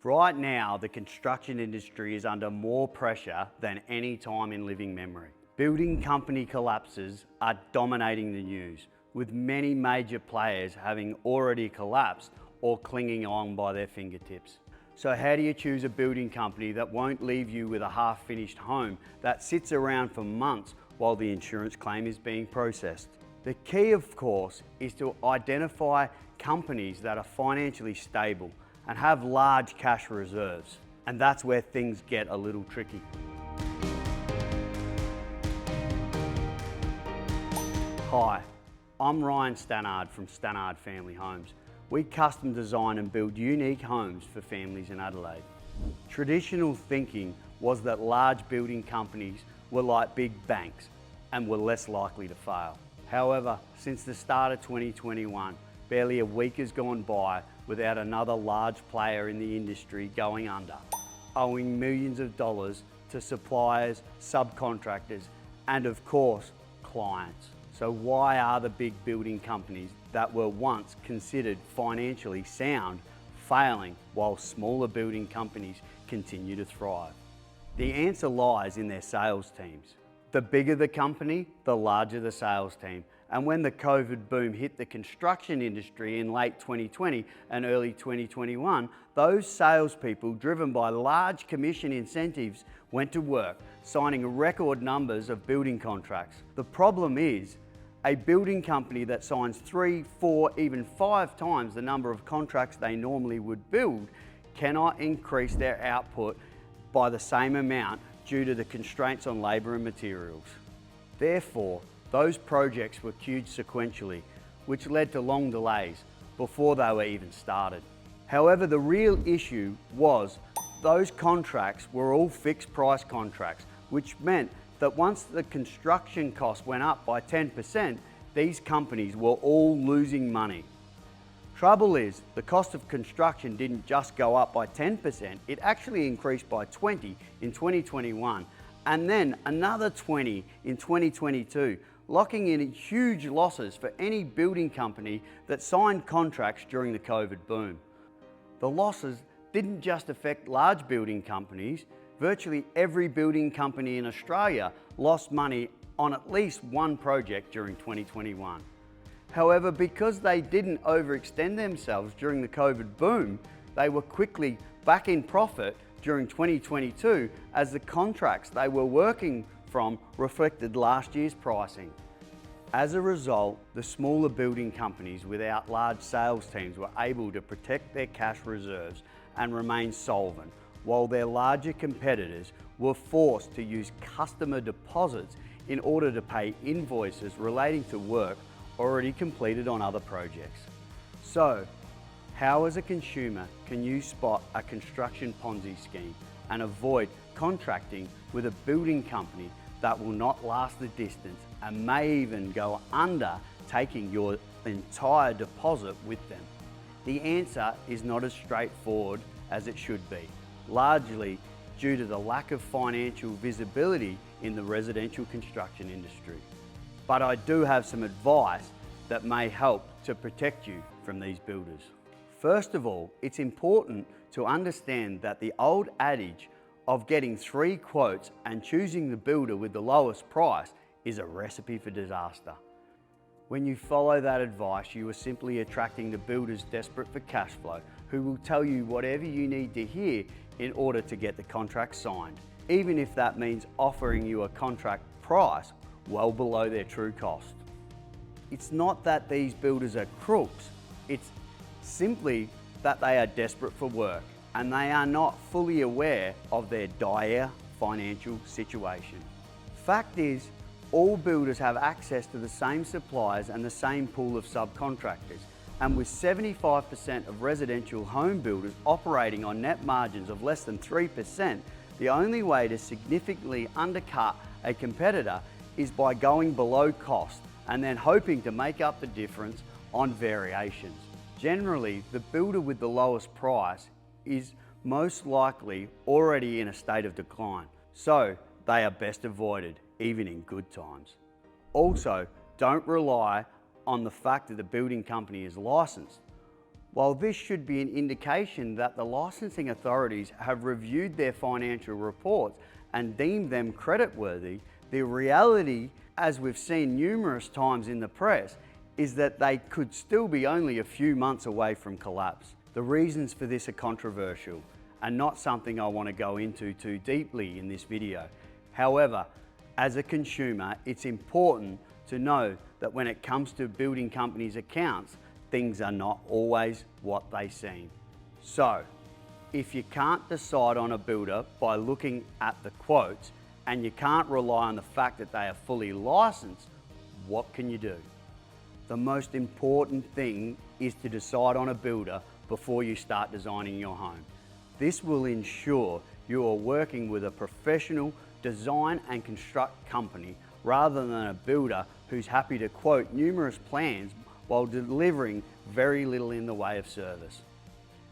Right now, the construction industry is under more pressure than any time in living memory. Building company collapses are dominating the news, with many major players having already collapsed or clinging on by their fingertips. So how do you choose a building company that won't leave you with a half-finished home that sits around for months while the insurance claim is being processed? The key, of course, is to identify companies that are financially stable and have large cash reserves. And that's where things get a little tricky. Hi, I'm Ryan Stannard from Stannard Family Homes. We custom design and build unique homes for families in Adelaide. Traditional thinking was that large building companies were like big banks and were less likely to fail. However, since the start of 2021, barely a week has gone by without another large player in the industry going under, owing millions of dollars to suppliers, subcontractors, and of course, clients. So why are the big building companies that were once considered financially sound failing while smaller building companies continue to thrive? The answer lies in their sales teams. The bigger the company, the larger the sales team. And when the COVID boom hit the construction industry in late 2020 and early 2021, those salespeople, driven by large commission incentives, went to work, signing record numbers of building contracts. The problem is, a building company that signs 3, 4, even 5 times the number of contracts they normally would build cannot increase their output by the same amount due to the constraints on labour and materials. Therefore, those projects were queued sequentially, which led to long delays before they were even started. However, the real issue was those contracts were all fixed price contracts, which meant that once the construction cost went up by 10%, these companies were all losing money. Trouble is, the cost of construction didn't just go up by 10%, it actually increased by 20% in 2021, and then another 20% in 2022, locking in huge losses for any building company that signed contracts during the COVID boom. The losses didn't just affect large building companies. Virtually every building company in Australia lost money on at least one project during 2021. However, because they didn't overextend themselves during the COVID boom, they were quickly back in profit during 2022 as the contracts they were working from reflected last year's pricing. As a result, the smaller building companies without large sales teams were able to protect their cash reserves and remain solvent, while their larger competitors were forced to use customer deposits in order to pay invoices relating to work already completed on other projects. So, how as a consumer can you spot a construction Ponzi scheme and avoid contracting with a building company that will not last the distance and may even go under, taking your entire deposit with them? The answer is not as straightforward as it should be, largely due to the lack of financial visibility in the residential construction industry. But I do have some advice that may help to protect you from these builders. First of all, it's important to understand that the old adage of getting 3 quotes and choosing the builder with the lowest price is a recipe for disaster. When you follow that advice, you are simply attracting the builders desperate for cash flow, who will tell you whatever you need to hear in order to get the contract signed, even if that means offering you a contract price well below their true cost. It's not that these builders are crooks, it's simply that they are desperate for work and they are not fully aware of their dire financial situation. Fact is, all builders have access to the same suppliers and the same pool of subcontractors, and with 75% of residential home builders operating on net margins of less than 3%, the only way to significantly undercut a competitor is by going below cost and then hoping to make up the difference on variations. Generally, the builder with the lowest price is most likely already in a state of decline, so they are best avoided, even in good times. Also, don't rely on the fact that the building company is licensed. While this should be an indication that the licensing authorities have reviewed their financial reports and deemed them creditworthy, the reality, as we've seen numerous times in the press, is that they could still be only a few months away from collapse. The reasons for this are controversial and not something I want to go into too deeply in this video. However, as a consumer, it's important to know that when it comes to building companies' accounts, things are not always what they seem. So, if you can't decide on a builder by looking at the quotes and you can't rely on the fact that they are fully licensed, what can you do? The most important thing is to decide on a builder before you start designing your home. This will ensure you are working with a professional design and construct company rather than a builder who's happy to quote numerous plans while delivering very little in the way of service.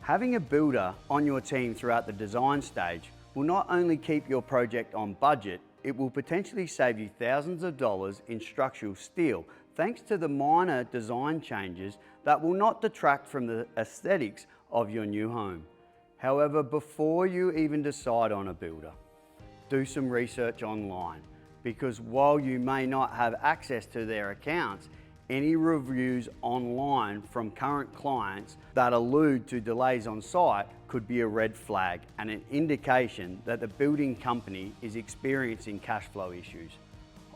Having a builder on your team throughout the design stage will not only keep your project on budget, it will potentially save you thousands of dollars in structural steel thanks to the minor design changes that will not detract from the aesthetics of your new home. However, before you even decide on a builder, do some research online, because while you may not have access to their accounts, any reviews online from current clients that allude to delays on site could be a red flag and an indication that the building company is experiencing cash flow issues.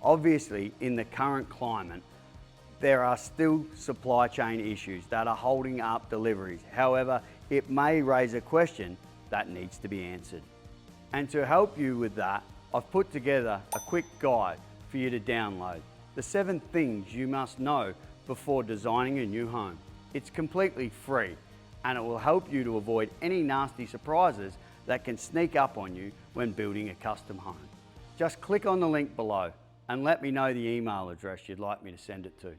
Obviously, in the current climate, there are still supply chain issues that are holding up deliveries. However, it may raise a question that needs to be answered. And to help you with that, I've put together a quick guide for you to download. The 7 things you must know before designing a new home. It's completely free and it will help you to avoid any nasty surprises that can sneak up on you when building a custom home. Just click on the link below and let me know the email address you'd like me to send it to.